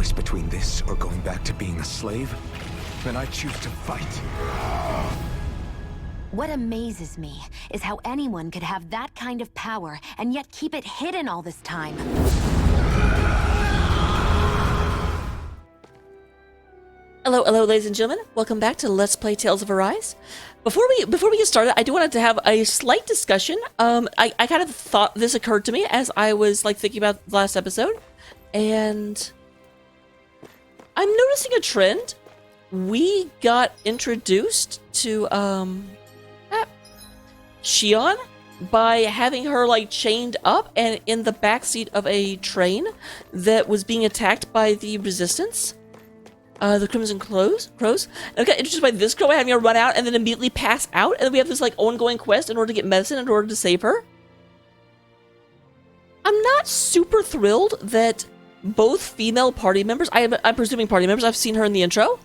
choice between this or going back to being a slave, then I choose to fight. What amazes me is how anyone could have that kind of power and yet keep it hidden all this time. Hello, ladies and gentlemen. Welcome back to Let's Play Tales of Arise. Before we get started, I do want to have a slight discussion. I kind of thought this occurred to me as I was thinking about the last episode, and I'm noticing a trend. We got introduced to Shion by having her chained up and in the backseat of a train that was being attacked by the Resistance. The Crimson Crows. And I got introduced by this girl by having her run out and then immediately pass out, and then we have this ongoing quest in order to get medicine in order to save her. I'm not super thrilled that both female party members, I'm presuming party members, I've seen her in the intro,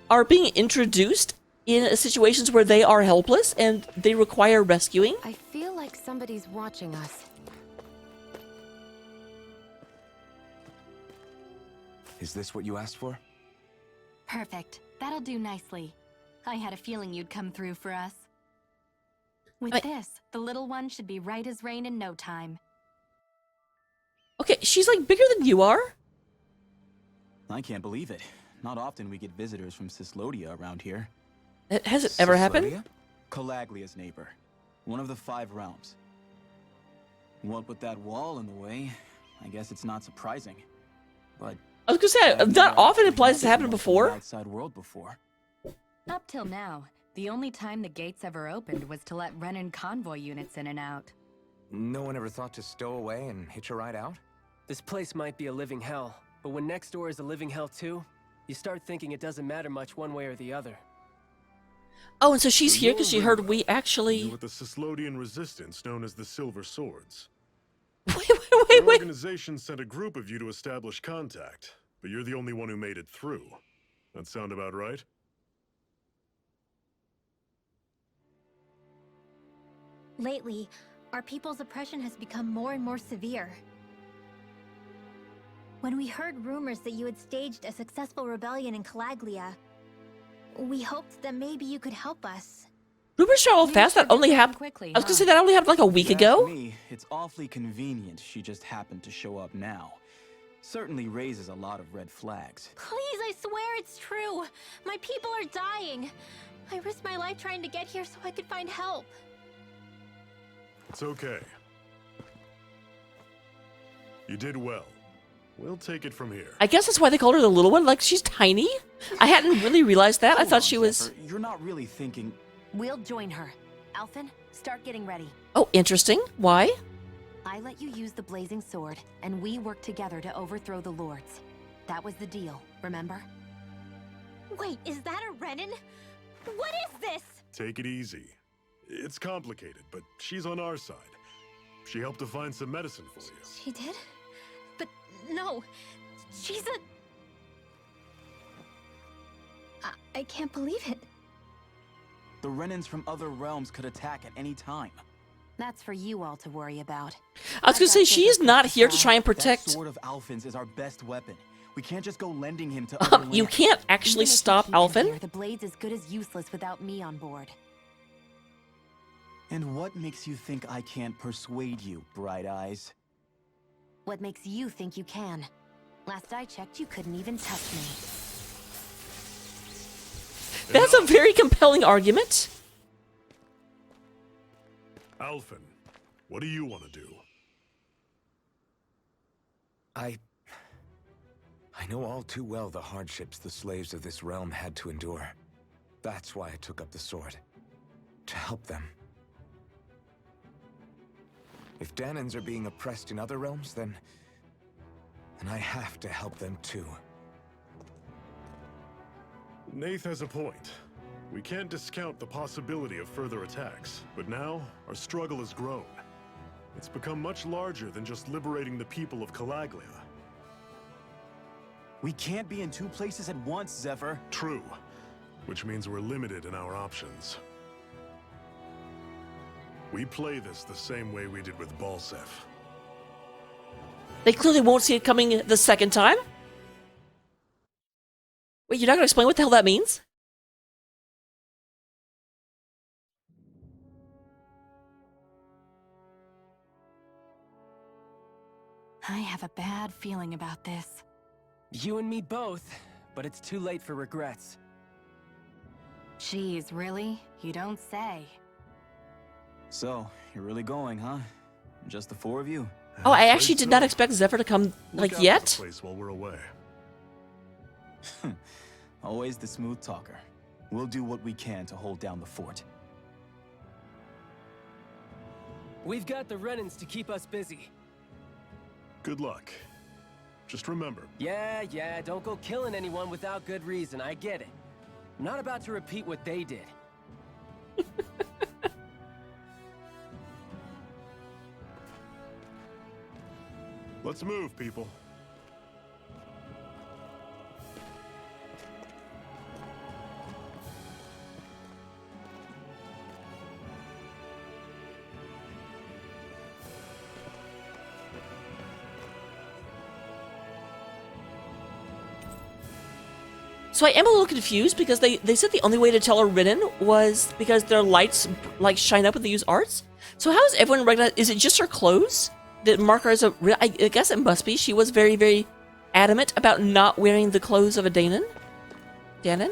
are being introduced in situations where they are helpless and they require rescuing. I feel like somebody's watching us. Is this what you asked for? Perfect. That'll do nicely. I had a feeling you'd come through for us. With this, the little one should be right as rain in no time. Okay, she's bigger than you are. I can't believe it. Not often we get visitors from Cyslodia around here. Has it ever happened? Calaglia's neighbor. One of the 5 realms. What with that wall in the way, I guess it's not surprising. But I was gonna say, not often implies it's happened before. Outside world before. Up till now, the only time the gates ever opened was to let Renan convoy units in and out. No one ever thought to stow away and hitch a ride out? This place might be a living hell, but when next door is a living hell too, you start thinking it doesn't matter much one way or the other. Oh, and so she's here because she heard we actually... You with the Cyslodian resistance known as the Silver Swords. Wait. The organization sent a group of you to establish contact, but you're the only one who made it through. That sound about right? Lately, our people's oppression has become more and more severe. When we heard rumors that you had staged a successful rebellion in Calaglia, we hoped that maybe you could help us. Rumors travel fast. That only happened. I was gonna say that only happened a week ago. Me, it's awfully convenient she just happened to show up now. Certainly raises a lot of red flags. Please, I swear it's true. My people are dying. I risked my life trying to get here so I could find help. It's okay. You did well. We'll take it from here. I guess that's why they called her the little one. She's tiny. I hadn't really realized that. I thought she was... Zephyr, you're not really thinking... We'll join her. Alphen, start getting ready. Oh, interesting. Why? I let you use the blazing sword, and we worked together to overthrow the lords. That was the deal, remember? Wait, is that a Renan? What is this? Take it easy. It's complicated, but she's on our side. She helped to find some medicine for you. She did? But no, she's a... I can't believe it. The Renans from other realms could attack at any time. That's for you all to worry about. I was gonna say, she's not here to try and protect... That sword of Alphen's is our best weapon. We can't just go lending him to other You lands. can't actually stop Alphen? The blade's as good as useless without me on board. And what makes you think I can't persuade you, Bright Eyes? What makes you think you can? Last I checked, you couldn't even touch me. That's a very compelling argument. Alphen, what do you want to do? I know all too well the hardships the slaves of this realm had to endure. That's why I took up the sword. To help them. If Danans are being oppressed in other realms, then I have to help them too. Nath has a point. We can't discount the possibility of further attacks, but now our struggle has grown. It's become much larger than just liberating the people of Calaglia. We can't be in 2 places at once, Zephyr. True, which means we're limited in our options. We play this the same way we did with Balsef. They clearly won't see it coming the second time. Wait, you're not gonna explain what the hell that means? I have a bad feeling about this. You and me both, but it's too late for regrets. Geez, really? You don't say. So, you're really going, huh? Just the four of you? Oh, I Afraid actually did so. not expect Zephyr to come, Look like, out for yet. the place while we're away. Always the smooth talker. We'll do what we can to hold down the fort. We've got the Renans to keep us busy. Good luck. Just remember, Yeah, don't go killing anyone without good reason, I get it. I'm not about to repeat what they did. let's move, people. So I am a little confused because they said the only way to tell a Renan was because their lights like shine up when they use arts. So how does everyone recognize? Is it just her clothes that mark her as a? I guess it must be. She was very, very adamant about not wearing the clothes of a Danon. Danon?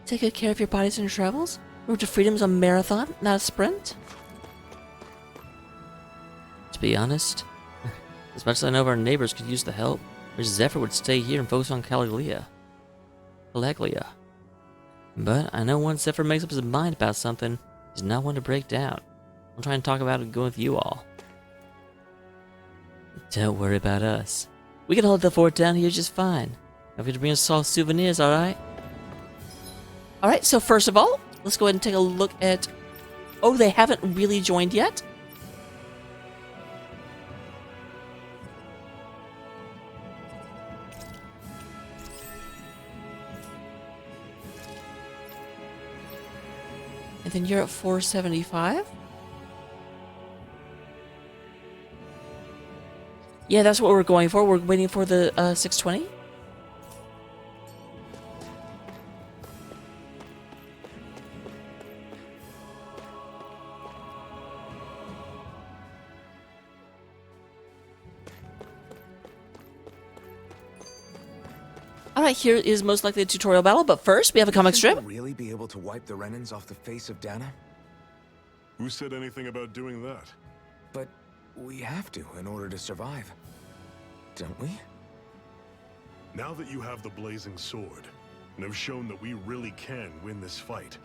Take good care of your bodies in your travels. Road to freedom's a marathon, not a sprint. To be honest, as much as I know of our neighbors could use the help, wish Zephyr would stay here and focus on Caligula. But I know once Zephyr makes up his mind about something, he's not one to break down. I'll try and talk about it going with you all. Don't worry about us. We can hold the fort down here just fine. Don't forget to bring us all souvenirs, alright? Alright, so first of all, let's go ahead and take a look at... Oh, they haven't really joined yet? And then you're at 475? Yeah, that's what we're going for. We're waiting for the 620. Alright, here is most likely a tutorial battle, but first we have a comic Think strip. we'll really be able to wipe the Renans off the face of Dana? Who said anything about doing that? But we have to in order to survive. Don't we? Now that you have the blazing sword, and have shown that we really can win this fight,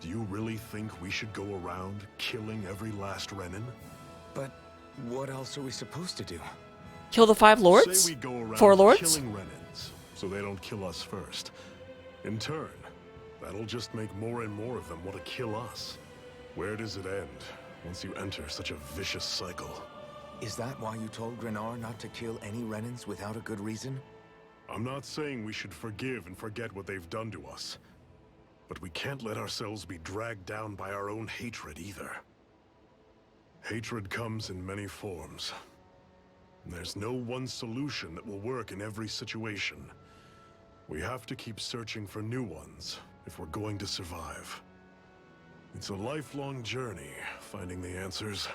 do you really think we should go around killing every last Renan? But what else are we supposed to do? Kill the 5 lords? Say we go around 4 lords? killing Renans, so they don't kill us first. In turn, that'll just make more and more of them want to kill us. Where does it end once you enter such a vicious cycle? Is that why you told Grenar not to kill any Renans without a good reason? I'm not saying we should forgive and forget what they've done to us. But we can't let ourselves be dragged down by our own hatred either. Hatred comes in many forms. And there's no one solution that will work in every situation. We have to keep searching for new ones if we're going to survive. It's a lifelong journey, finding the answers.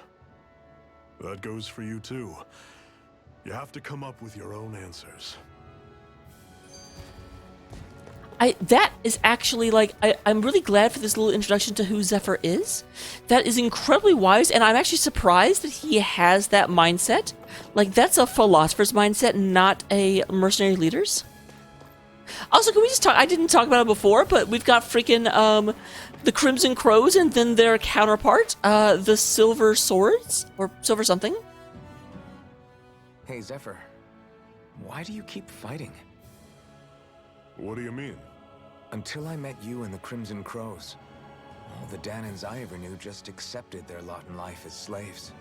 That goes for you too. You have to come up with your own answers. That is actually, like, I'm really glad for this little introduction to who Zephyr is. That is incredibly wise, and I'm actually surprised that he has that mindset. Like, that's a philosopher's mindset, not a mercenary leader's. Also, can we just talk, I didn't talk about it before, but we've got freaking, the Crimson Crows, and then their counterpart, the Silver Swords, or Silver something. Hey, Zephyr. Why do you keep fighting? What do you mean? Until I met you and the Crimson Crows, all the Danans I ever knew just accepted their lot in life as slaves.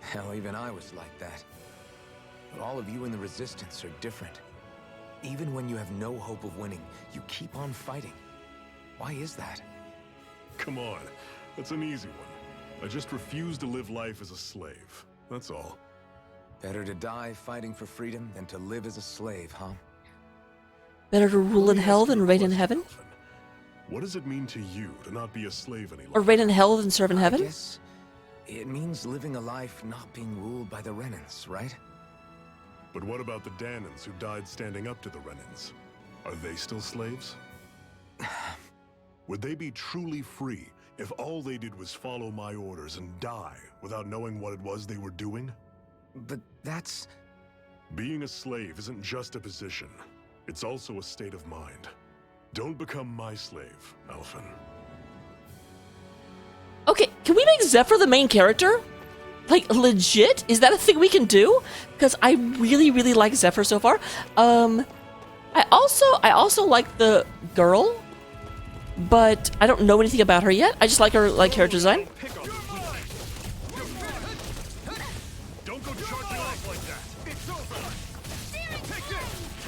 Hell, even I was like that. But all of you in the Resistance are different. Even when you have no hope of winning, you keep on fighting. Why is that? Come on, that's an easy one. I just refuse to live life as a slave. That's all. Better to die fighting for freedom than to live as a slave, huh? Better to rule in hell than reign in heaven? What does it mean to you to not be a slave any Or longer? reign in hell than serve in I heaven? guess it means living a life not being ruled by the Renans, right? But what about the Danans who died standing up to the Renans? Are they still slaves? Would they be truly free if all they did was follow my orders and die without knowing what it was they were doing? But that's... Being a slave isn't just a position. It's also a state of mind. Don't become my slave, Alphen. Okay, can we make Zephyr the main character? Like, legit? Is that a thing we can do? Because I really, really like Zephyr so far. I also like the girl, but I don't know anything about her yet. I just like her, like, character design. Don't go charging off like that. It's over. Take this.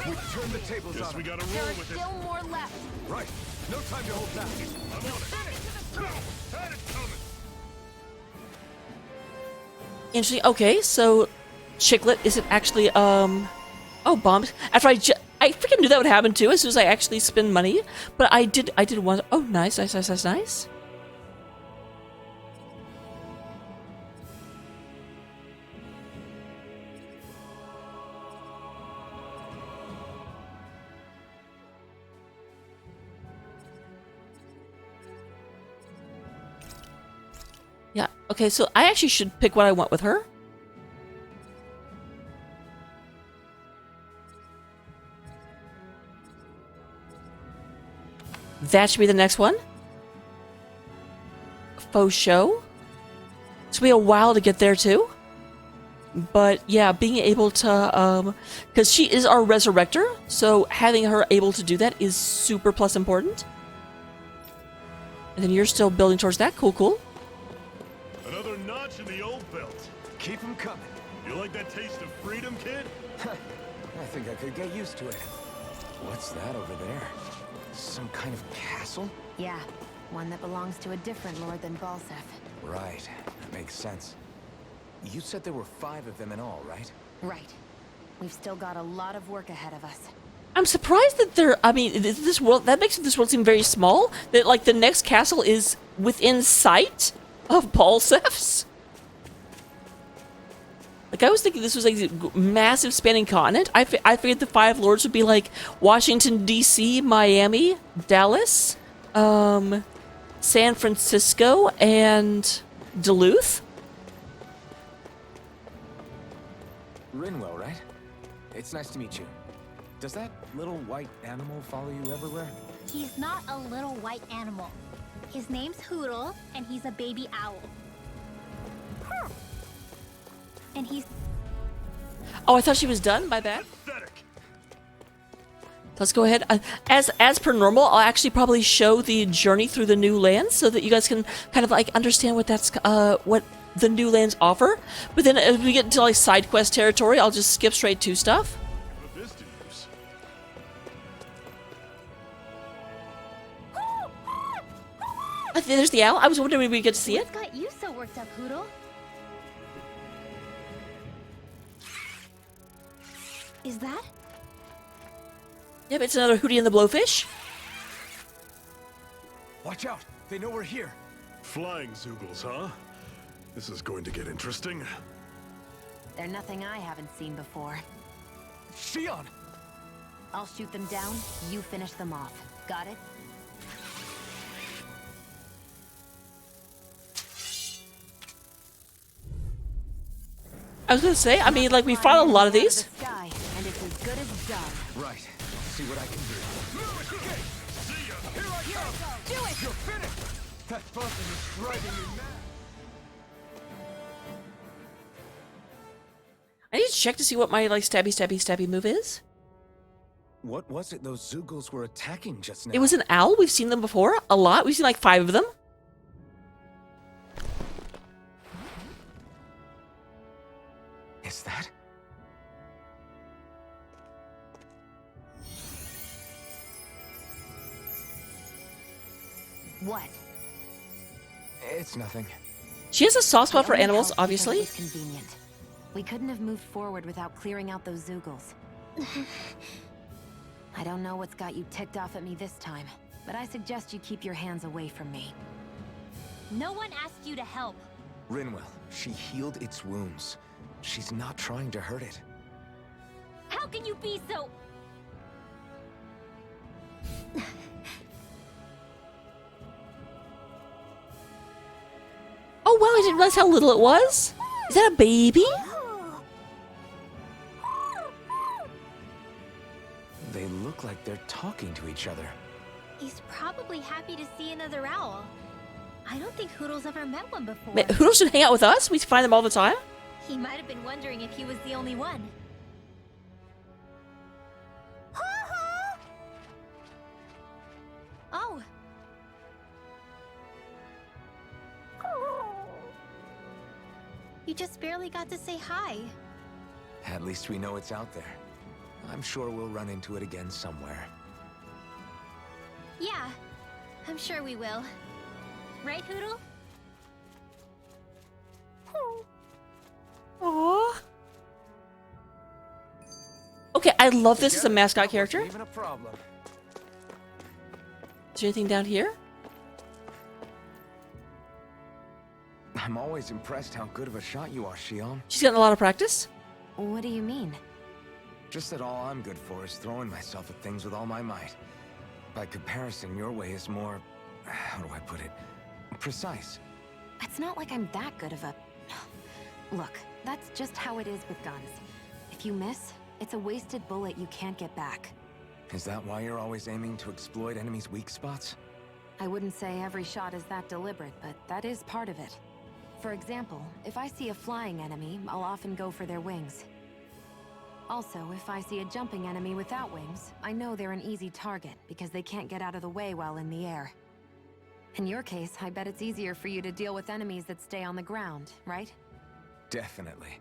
We turn the tables Guess on we him. gotta roll with it. Still more left. Right. No time to hold back. I'm on it. Had it coming. Interesting. Okay, so Chicklet isn't actually, oh, bombs. After I freaking knew that would happen too as soon as I actually spend money. But I did want, oh, nice. Yeah, okay, so I actually should pick what I want with her. That should be the next one. Faux show. It's gonna be a while to get there too. But yeah, being able to, because she is our resurrector, so having her able to do that is super plus important. And then you're still building towards that. Cool. Another notch in the old belt. Keep him coming. You like that taste of freedom, kid? I think I could get used to it. What's that over there? Some kind of castle? Yeah, one that belongs to a different lord than Balseth. Right, that makes sense. You said there were 5 of them in all, right? Right. We've still got a lot of work ahead of us. I'm surprised that this world, that makes this world seem very small. That, like, the next castle is within sight of Balseth's. Like, I was thinking this was, like, a massive spanning continent. I figured the 5 lords would be, like, Washington, D.C., Miami, Dallas, San Francisco, and Duluth. Rinwell, right? It's nice to meet you. Does that little white animal follow you everywhere? He's not a little white animal. His name's Hoodle, and he's a baby owl. And he's... Oh, I thought she was done. My bad. Pathetic. Let's go ahead. As per normal, I'll actually probably show the journey through the new lands so that you guys can kind of like understand what that's what the new lands offer. But then as we get into like side quest territory, I'll just skip straight to stuff. Put this to use. There's the owl. I was wondering when we get to see it. What's got you so worked up, Hoodle? Is that? Yep, it's another Hootie and the Blowfish. Watch out. They know we're here. Flying Zoogles, huh? This is going to get interesting. They're nothing I haven't seen before. Shion! I'll shoot them down, you finish them off. Got it? I was gonna say, I mean, like, we fought a lot of these. Sky, and it's as good as done. Right. See what I can do. Do it! You're finished! That buzzing is driving me mad. I need to check to see what my, like, stabby move is. What was it those Zoogles were attacking just now? It was an owl. We've seen them before. A lot. We've seen, like, 5 of them. Is that? What? It's nothing. She has a soft spot I for only animals, helped because it obviously. was convenient. We couldn't have moved forward without clearing out those Zoogles. I don't know what's got you ticked off at me this time, but I suggest you keep your hands away from me. No one asked you to help. Rinwell, she healed its wounds. She's not trying to hurt it. How can you be so... Oh wow, I didn't realize how little it was. Is that a baby? They look like they're talking to each other. He's probably happy to see another owl. I don't think Hoodle's ever met one before. Wait, who should hang out with us? We find them all the time. He might have been wondering if he was the only one. Oh. You just barely got to say hi. At least we know it's out there. I'm sure we'll run into it again somewhere. Yeah, I'm sure we will. Right, Hoodle? Aww. Okay, I love this as a mascot character. Even a problem. Is there anything down here? I'm always impressed how good of a shot you are, Shion. She's getting a lot of practice. What do you mean? Just that all I'm good for is throwing myself at things with all my might. By comparison, your way is more... how do I put it? Precise. It's not like I'm that good of a... Look, that's just how it is with guns. If you miss, it's a wasted bullet you can't get back. Is that why you're always aiming to exploit enemies' weak spots? I wouldn't say every shot is that deliberate, but that is part of it. For example, if I see a flying enemy, I'll often go for their wings. Also, if I see a jumping enemy without wings, I know they're an easy target because they can't get out of the way while in the air. In your case, I bet it's easier for you to deal with enemies that stay on the ground, right? Definitely.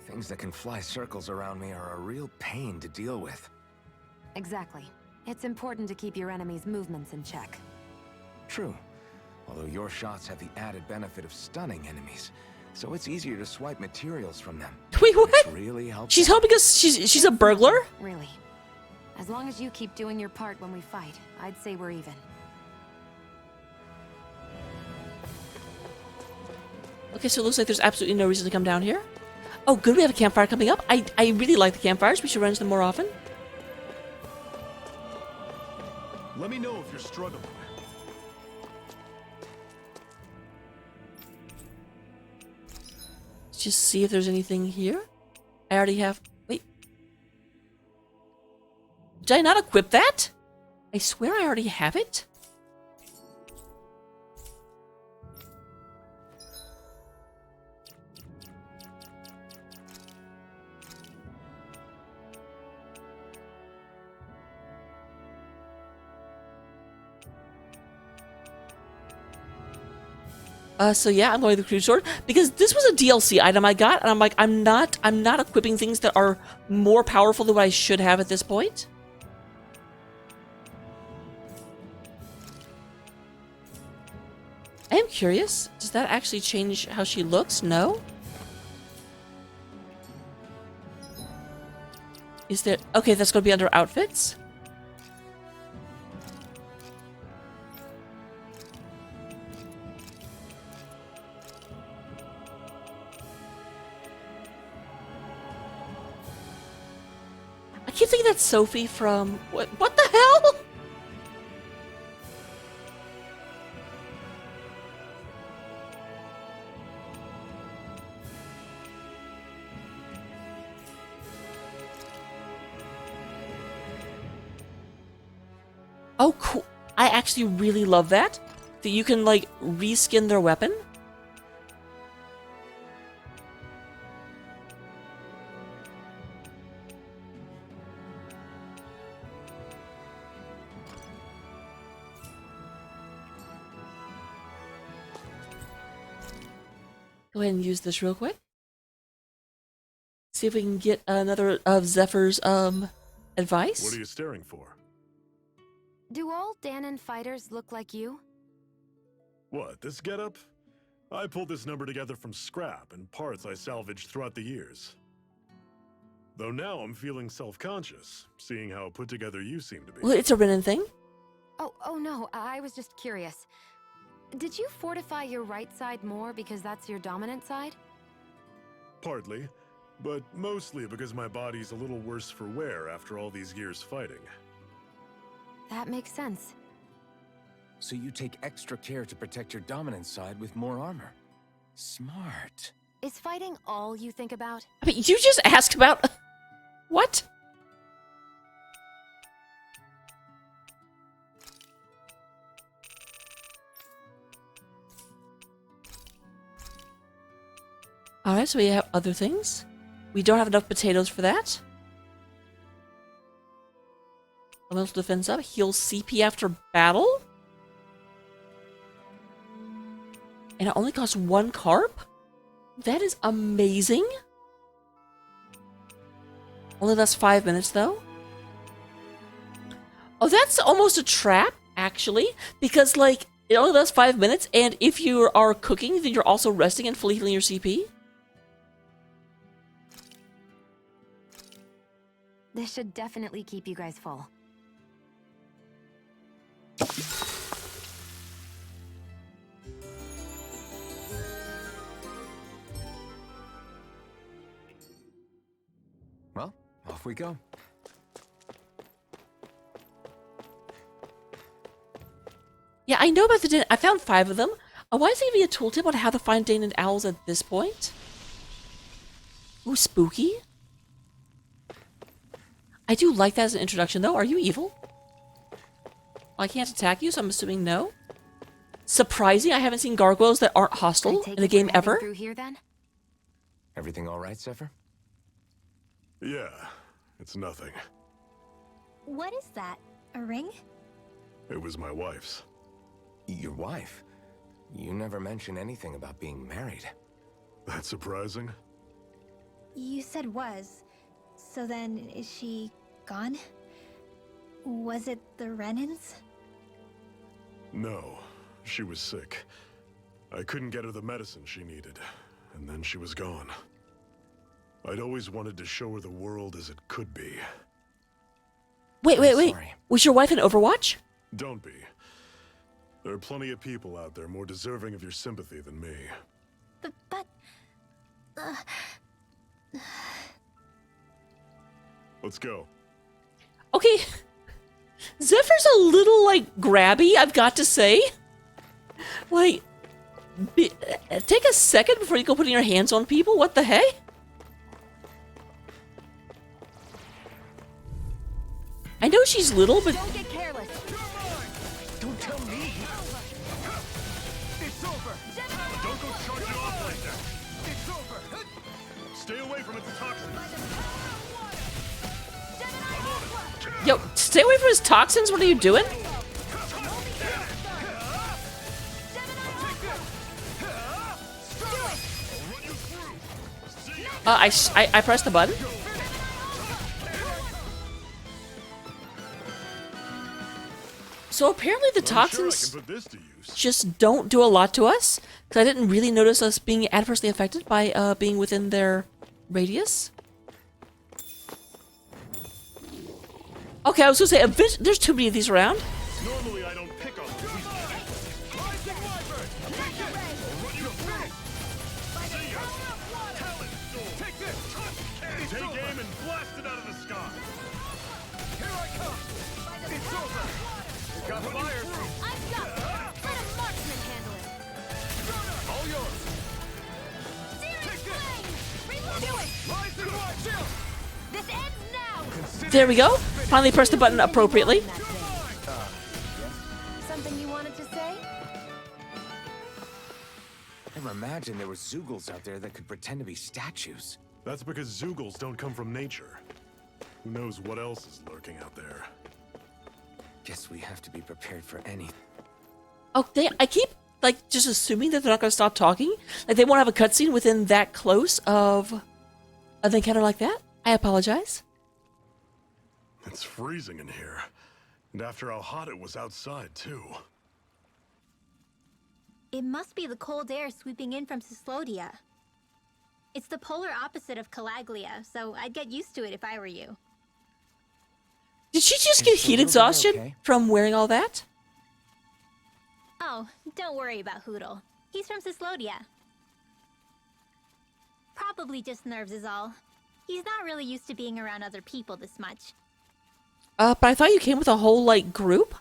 Things that can fly circles around me are a real pain to deal with. Exactly. It's important to keep your enemy's movements in check. True. Although your shots have the added benefit of stunning enemies, so it's easier to swipe materials from them. Wait, what? Which really helps. She's helping us. She's a burglar? Really. As long as you keep doing your part when we fight, I'd say we're even. Okay, so it looks like there's absolutely no reason to come down here. Oh, good, we have a campfire coming up. I really like the campfires. We should run into them more often. Let me know if you're struggling. Let's just see if there's anything here. I already have... Wait. Did I not equip that? I swear I already have it. So yeah, I'm going to the crude sword because this was a DLC item I got, and I'm like, I'm not equipping things that are more powerful than what I should have at this point. I am curious. Does that actually change how she looks? No. Is there... Okay, that's going to be under outfits. I keep thinking that's Sophie from... What the hell? Oh, cool. I actually really love that. That you can, like, reskin their weapon. Go ahead and use this real quick. See if we can get another of Zephyr's, advice. What are you staring for? Do all Danon fighters look like you? What, this getup? I pulled this number together from scrap and parts I salvaged throughout the years. Though now I'm feeling self-conscious, seeing how put together you seem to be. Well, it's a Renan thing. Oh no, I was just curious. Did you fortify your right side more because that's your dominant side? Partly, but mostly because my body's a little worse for wear after all these years fighting. That makes sense. So you take extra care to protect your dominant side with more armor. Smart. Is fighting all you think about? I mean, you just asked about... What? Alright, so we have other things. We don't have enough potatoes for that. Elemental defense up. Heal CP after battle. And it only costs 1 carp? That is amazing. Only lasts 5 minutes, though. Oh, that's almost a trap, actually. Because, like, it only lasts 5 minutes, and if you are cooking, then you're also resting and fully healing your CP. This should definitely keep you guys full. Well, off we go. Yeah, I know about the den. I found 5 of them. Why is there even a tooltip on how to find Dane and owls at this point? Ooh, spooky. I do like that as an introduction, though. Are you evil? I can't attack you, so I'm assuming no. Surprising, I haven't seen gargoyles that aren't hostile in a game ever. Through here, then? Everything all right, Zephyr? Yeah, it's nothing. What is that? A ring? It was my wife's. Your wife? You never mentioned anything about being married. That's surprising? You said was. So then, is she gone? Was it the Renans? No, she was sick. I couldn't get her the medicine she needed, and then she was gone. I'd always wanted to show her the world as it could be. Wait. Sorry. Was your wife in Overwatch? Don't be. There are plenty of people out there more deserving of your sympathy than me. But Let's go. Okay. Zephyr's a little, like, grabby, I've got to say. Like, take a second before you go putting your hands on people. What the heck? I know she's little, but... Don't get careless. Don't tell me! It's over! Don't go charging off like that! It's over! Stay away from its toxins! Yo, stay away from his toxins. What are you doing? I pressed the button. So apparently the toxins Sure, I can put this to use. just don't do a lot to us. Because I didn't really notice us being adversely affected by being within their radius. Okay, I was gonna say, there's too many of these around. Normally I don't pick on them. Take aim and blast it out of the sky. Here I come. It's over. Got fire. I've got it. Let a marksman handle it. All yours. Searing flame. Do it. Rise and watch. This ends now. There we go. Finally pressed the button appropriately. Something you wanted to say? Never imagined there were Zoogles out there that could pretend to be statues. That's because Zoogles don't come from nature. Who knows what else is lurking out there? Guess we have to be prepared for anything. Oh, I keep, like, just assuming that they're not going to stop talking. Like, they won't have a cutscene within that close of an encounter like that. I apologize. It's freezing in here. And after how hot it was outside, too. It must be the cold air sweeping in from Cislodia. It's the polar opposite of Calaglia, so I'd get used to it if I were you. Did she just Is get the heat little guy exhaustion okay? from wearing all that? Oh, don't worry about Hootle. He's from Cislodia. Probably just nerves is all. He's not really used to being around other people this much. But I thought you came with a whole, like, group?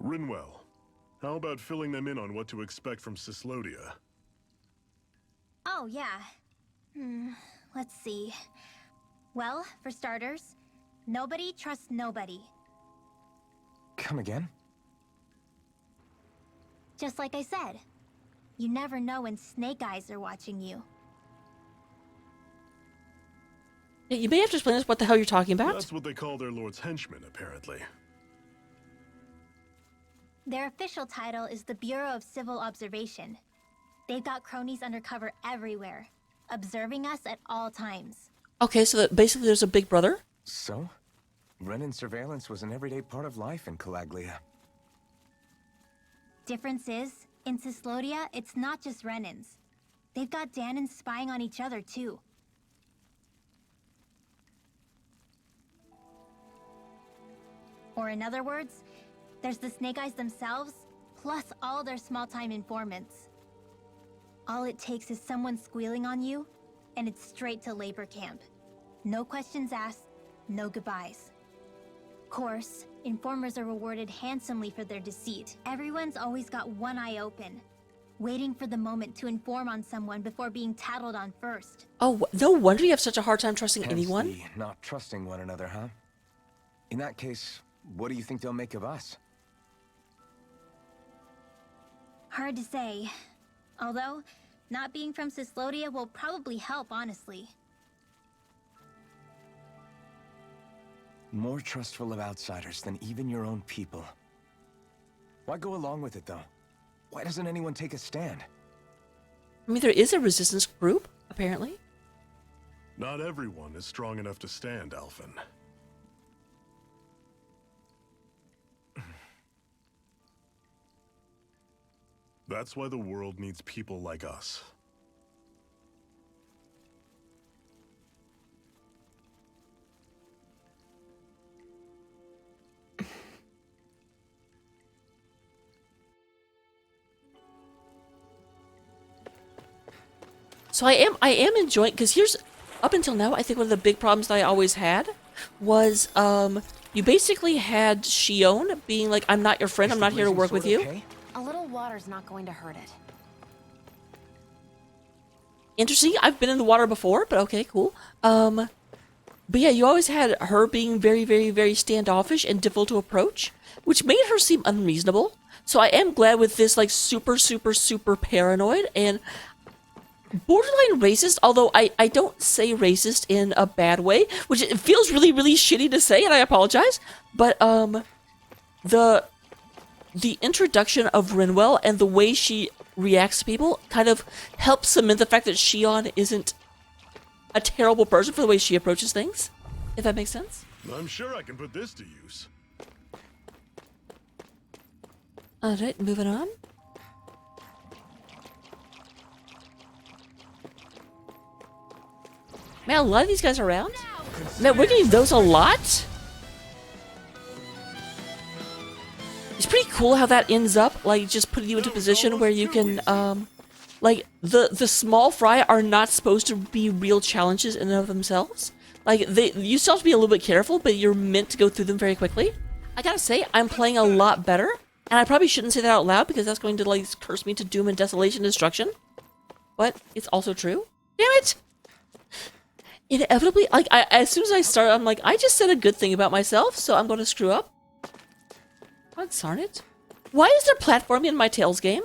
Rinwell, how about filling them in on what to expect from Cislodia? Oh, yeah. Let's see. Well, for starters, nobody trusts nobody. Come again? Just like I said. You never know when Snake Eyes are watching you. Yeah, you may have to explain us what the hell you're talking about. That's what they call their lord's henchmen, apparently. Their official title is the Bureau of Civil Observation. They've got cronies undercover everywhere, observing us at all times. Okay, so that basically there's a big brother? So? Renin surveillance was an everyday part of life in Calaglia. Difference is, in Cislodia, it's not just Renins. They've got Danins spying on each other, too. Or in other words, there's the Snake Eyes themselves, plus all their small-time informants. All it takes is someone squealing on you, and it's straight to labor camp. No questions asked, no goodbyes. Of course, informers are rewarded handsomely for their deceit. Everyone's always got one eye open, waiting for the moment to inform on someone before being tattled on first. Oh, no wonder you have such a hard time trusting Hence anyone. the not trusting one another, huh? In that case, what do you think they'll make of us? Hard to say. Although, not being from Cislodia will probably help, honestly. More trustful of outsiders than even your own people. Why go along with it, though? Why doesn't anyone take a stand? I mean, there is a resistance group, apparently. Not everyone is strong enough to stand, Alphen. That's why the world needs people like us. So I am enjoying, because here's, up until now, I think one of the big problems that I always had was, you basically had Shion being like, I'm not your friend, I'm not here to work with you. Okay? A little water's not going to hurt it. Interesting, I've been in the water before, but okay, cool. But yeah, you always had her being very, very, very standoffish and difficult to approach, which made her seem unreasonable. So I am glad with this, like, super, super, super paranoid and borderline racist, although I don't say racist in a bad way, which it feels really, really shitty to say, and I apologize. But, the introduction of Rinwell and the way she reacts to people kind of helps cement the fact that Shion isn't a terrible person for the way she approaches things, if that makes sense. I'm sure I can put this to use. Alright, moving on. Man, a lot of these guys are around. Man, we're getting those a lot. It's pretty cool how that ends up, like, just putting you into a position where you can, like, the small fry are not supposed to be real challenges in and of themselves. Like, you still have to be a little bit careful, but you're meant to go through them very quickly. I gotta say, I'm playing a lot better, and I probably shouldn't say that out loud because that's going to, like, curse me to doom and desolation and destruction. But it's also true. Damn it! Inevitably, like, as soon as I start, I'm like, I just said a good thing about myself, so I'm going to screw up. God darn it. Why is there platforming in my Tales game?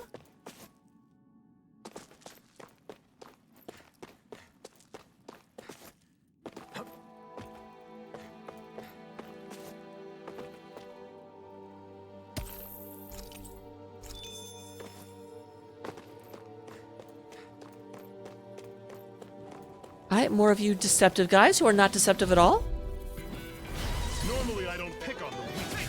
Alright, more of you deceptive guys who are not deceptive at all. Normally I don't pick on the weak.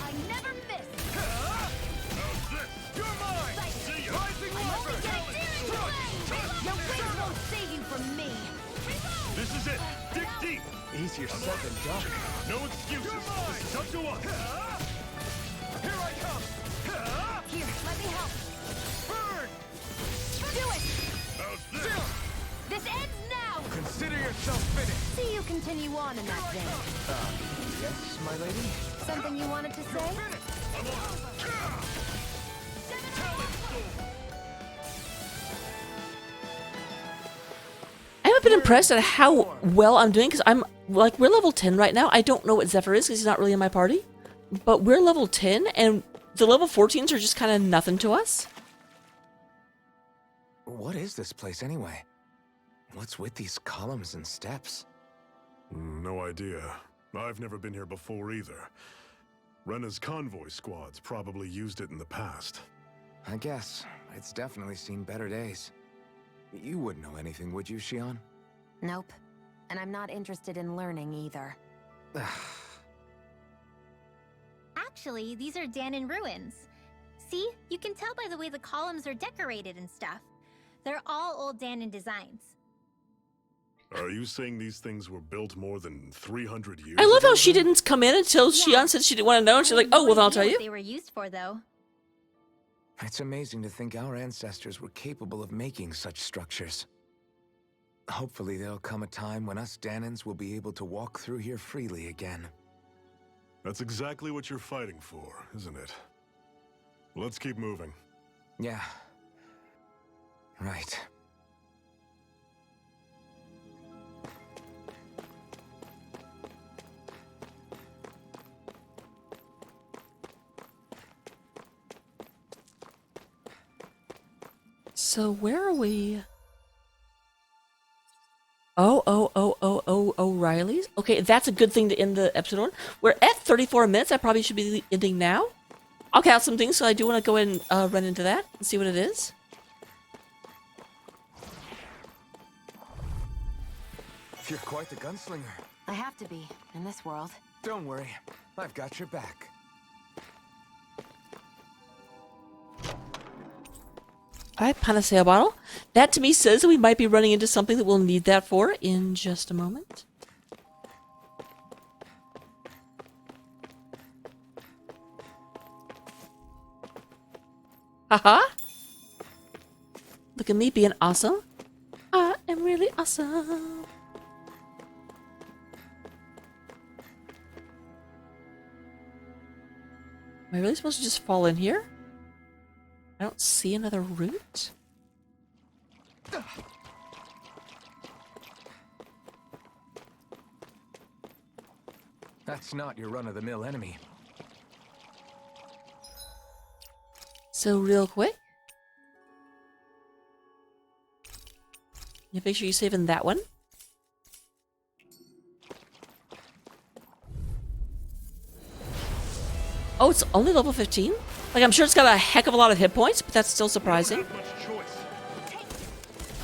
I never miss! How's this? You're mine! See ya! Rising I'm only getting serious! No, please, no! is it! Dig deep! Easier said than done. No excuses! This is up to us! Here I come! Here, let me help. Burn! Do it! How's this? This ends now! Consider yourself finished. See you continue on in that vein. Yes, my lady? Something you wanted to say? I'm on! I haven't been impressed at how well I'm doing because I'm like we're level 10 right now. I don't know what Zephyr is because he's not really in my party, but we're level 10 and the level 14s are just kind of nothing to us. What is this place anyway? What's with these columns and steps? No idea. I've never been here before either. Rena's convoy squads probably used it in the past. I guess. It's definitely seen better days. You wouldn't know anything, would you, Shion? Nope. And I'm not interested in learning either. Actually, these are Danon ruins. See? You can tell by the way the columns are decorated and stuff. They're all old Danon designs. Are you saying these things were built more than 300 years I love ago how she then? didn't come in until Shion said she didn't want to know, and she's like, "Oh, well, then I'll tell you." What they were used for, though. It's amazing to think our ancestors were capable of making such structures. Hopefully there'll come a time when us Danons will be able to walk through here freely again. That's exactly what you're fighting for, isn't it? Let's keep moving. Yeah. Right. So where are we? O'Reilly's? Okay, that's a good thing to end the episode on. We're at 34 minutes. I probably should be ending now. I'll count some things, so I do want to go ahead and run into that and see what it is. You're quite the gunslinger. I have to be, in this world. Don't worry. I've got your back. Alright, Panacea bottle. That to me says that we might be running into something that we'll need that for in just a moment. Haha! Look at me being awesome. I am really awesome. Am I really supposed to just fall in here? I don't see another route. That's not your run-of-the-mill enemy. So real quick. You make sure you save in that one. Oh, it's only level 15? Like, I'm sure it's got a heck of a lot of hit points, but that's still surprising. Don't have much choice.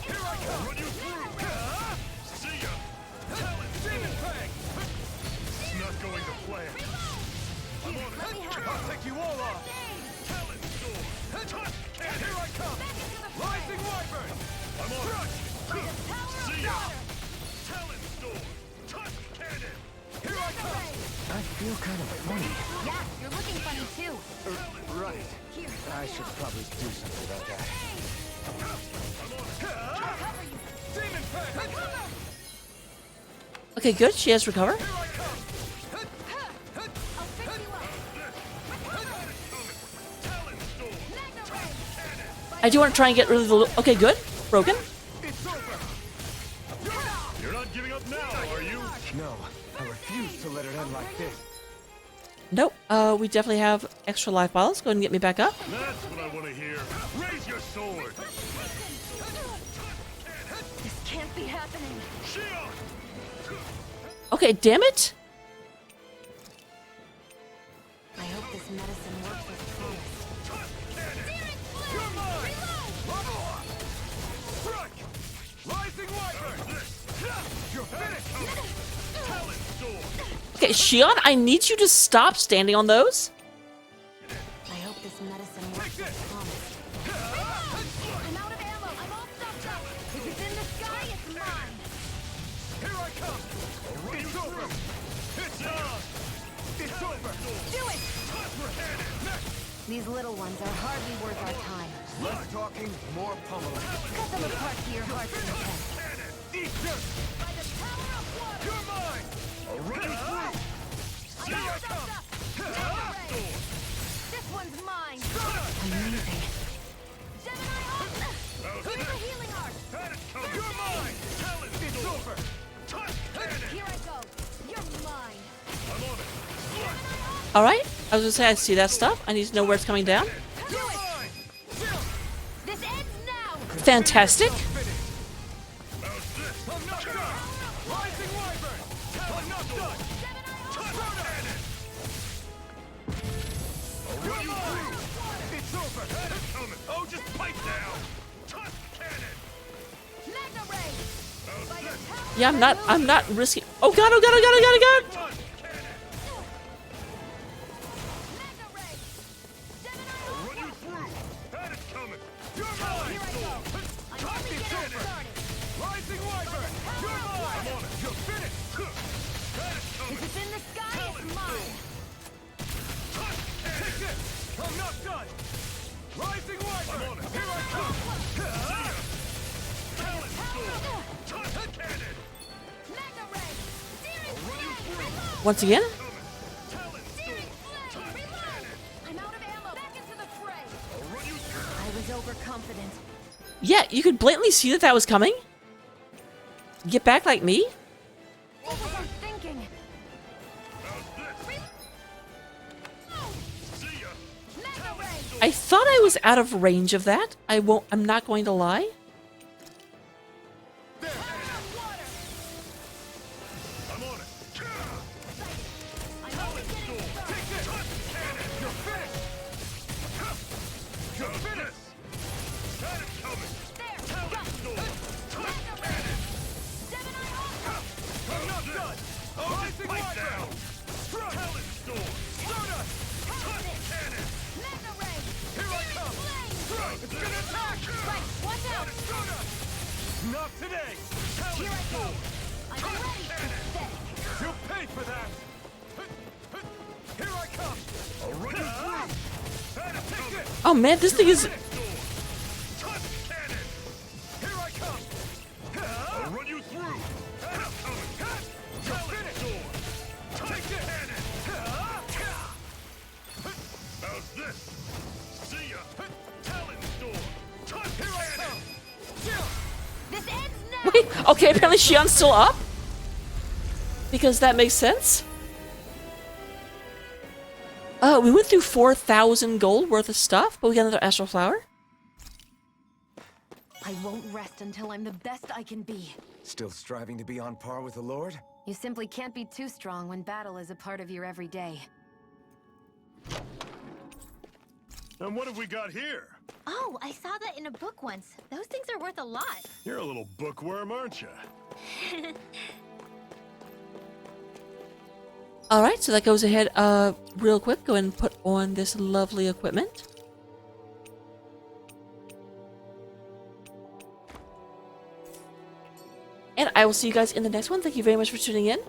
Here I come. Run you through. See ya. Demon Fang. It's not going to plan. I'm on it. I'll take you all off. Talon Sword. Touch Cannon. Here I come. Rising Wyvern. I'm on it. See ya. Talon Sword. Touch Cannon. Here I come. I feel kind of funny. Yeah, you're looking funny too. Right. I should probably do something about that. Demon Fang. Okay, good. She has recover. I do want to try and get rid of the... Okay, good. Broken. It's over. You're not giving up now, are you? No, I refuse to let it end like this. Nope. We definitely have extra life bottles. Go ahead and get me back up. That's what I want to hear. Raise your sword. This can't be happening. Shield. Okay, damn it. I hope this medicine works as promised. You're mine. Strike. Rising Wyvern. You're finished. Talon Sword. Okay, Shion, I need you to stop standing on those. I hope this medicine works as promised. I'm out of ammo. I'm all stuffed up. If it's in the sky, it's mine. Here I It's over! It's over! Do it! These little ones are hardly worth our time. Less talking, more pummeling. Cut them apart to your heart's content. By the power of water! You're mine! I'll run you through! See ya come! This one's mine. Amazing. Gemini Ultra! Who's the healing art? You're mine! It's over! Here I go. You're mine. I'm on it! All right. I was gonna say I see that stuff. I need to know where it's coming down. You're mine! This ends now. Fantastic. I'm not done! Rising Wyvern! I'm not done! I'll run you through! It's over! Oh, just pipe down! Tusk cannon! Magna Ray. By the power Yeah, I'm not risking. Oh god, oh god, oh god, oh god, oh god. Run, cannon! Magna Ray. I'll run you through! Had it coming! You're mine! Here I go. I'm only It's getting over! started. Rising Wyvern! You're mine! I'm on it! You're finished! Had it If coming! it's in the sky, it's mine. Take this! I'm not done! Rising Wyvern! I'm on it! Here I come! Talon Storm! Tusk cannon! Magna Ray. Searing I'll run you through! Once again. Talon Searing Storm! flame. Reload. I'm out of ammo. Back into the fray. I'll run you through! I was overconfident. Yeah, you could blatantly see that was coming. Get back like me. What was I thinking? How's this? See ya! Magna Ray. I thought I was out of range of that. I'm not going to lie. There! I'm on it! I'm only getting started. Take this! Cannon! You're finished! You're finished! Had it coming! There. Talon Storm! Magna Ray. Gemini Ultra. I'm not done! Rising Wyvern! Talon Storm! Stardust! Tusk cannon! Magna Ray. Here I come! Flame. It's gonna attack! Right. Watch out. Stardust! Not today! Talon Here I go. Storm! I'm ready. Pathetic. You'll pay for that! Here I come! I'll run you through! Take this! Oh man, this thing is. Tusk cannon! Here I come! I'll run you through! You're finished! Take this! Cannon! How's this? See ya! Talon Storm! Tusk cannon! This ends now. Wait. Okay, apparently Shion's still up. Because that makes sense. We went through 4,000 gold worth of stuff, but we got another astral flower. I won't rest until I'm the best I can be. Still striving to be on par with the Lord? You simply can't be too strong when battle is a part of your everyday. And what have we got here? Oh, I saw that in a book once. Those things are worth a lot. You're a little bookworm, aren't you? All right, so that goes ahead real quick. Go ahead and put on this lovely equipment. And I will see you guys in the next one. Thank you very much for tuning in.